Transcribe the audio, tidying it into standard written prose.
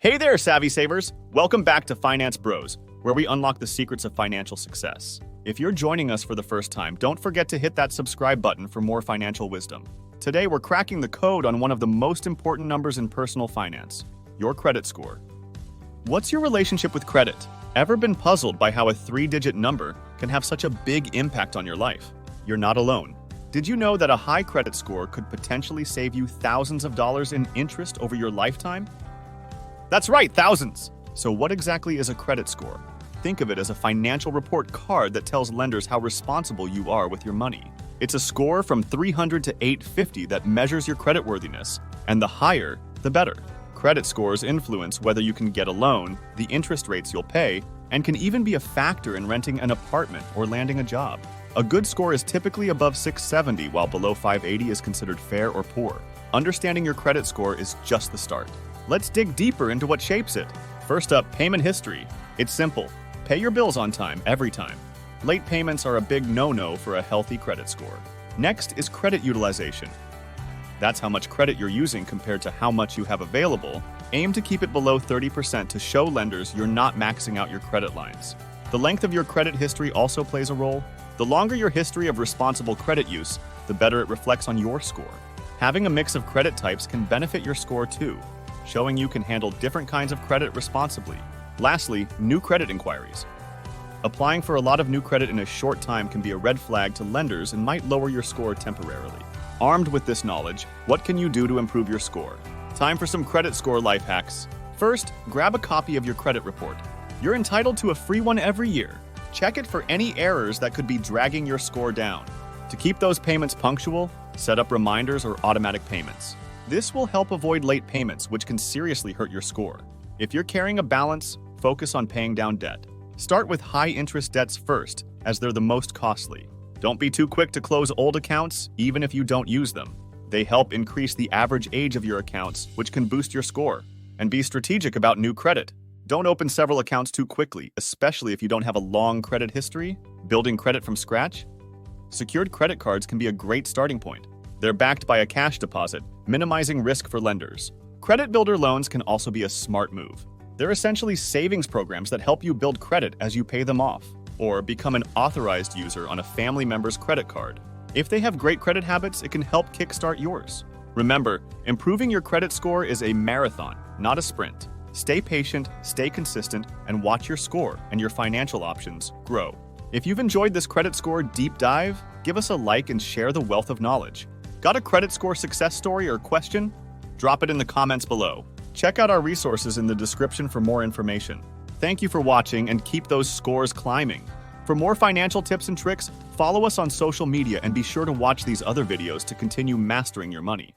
Hey there, savvy savers! Welcome back to Finance Bros, where we unlock the secrets of financial success. If you're joining us for the first time, don't forget to hit that subscribe button for more financial wisdom. Today, we're cracking the code on one of the most important numbers in personal finance, your credit score. What's your relationship with credit? Ever been puzzled by how a three-digit number can have such a big impact on your life? You're not alone. Did you know that a high credit score could potentially save you thousands of dollars in interest over your lifetime? That's right, thousands! So what exactly is a credit score? Think of it as a financial report card that tells lenders how responsible you are with your money. It's a score from 300 to 850 that measures your creditworthiness, and the higher, the better. Credit scores influence whether you can get a loan, the interest rates you'll pay, and can even be a factor in renting an apartment or landing a job. A good score is typically above 670, while below 580 is considered fair or poor. Understanding your credit score is just the start. Let's dig deeper into what shapes it. First up, payment history. It's simple. Pay your bills on time, every time. Late payments are a big no-no for a healthy credit score. Next is credit utilization. That's how much credit you're using compared to how much you have available. Aim to keep it below 30% to show lenders you're not maxing out your credit lines. The length of your credit history also plays a role. The longer your history of responsible credit use, the better it reflects on your score. Having a mix of credit types can benefit your score too, showing you can handle different kinds of credit responsibly. Lastly, new credit inquiries. Applying for a lot of new credit in a short time can be a red flag to lenders and might lower your score temporarily. Armed with this knowledge, what can you do to improve your score? Time for some credit score life hacks. First, grab a copy of your credit report. You're entitled to a free one every year. Check it for any errors that could be dragging your score down. To keep those payments punctual, set up reminders or automatic payments. This will help avoid late payments, which can seriously hurt your score. If you're carrying a balance, focus on paying down debt. Start with high-interest debts first, as they're the most costly. Don't be too quick to close old accounts, even if you don't use them. They help increase the average age of your accounts, which can boost your score. And be strategic about new credit. Don't open several accounts too quickly, especially if you don't have a long credit history. Building credit from scratch? Secured credit cards can be a great starting point. They're backed by a cash deposit, minimizing risk for lenders. Credit builder loans can also be a smart move. They're essentially savings programs that help you build credit as you pay them off, or become an authorized user on a family member's credit card. If they have great credit habits, it can help kickstart yours. Remember, improving your credit score is a marathon, not a sprint. Stay patient, stay consistent, and watch your score and your financial options grow. If you've enjoyed this credit score deep dive, give us a like and share the wealth of knowledge. Got a credit score success story or question? Drop it in the comments below. Check out our resources in the description for more information. Thank you for watching and keep those scores climbing. For more financial tips and tricks, follow us on social media and be sure to watch these other videos to continue mastering your money.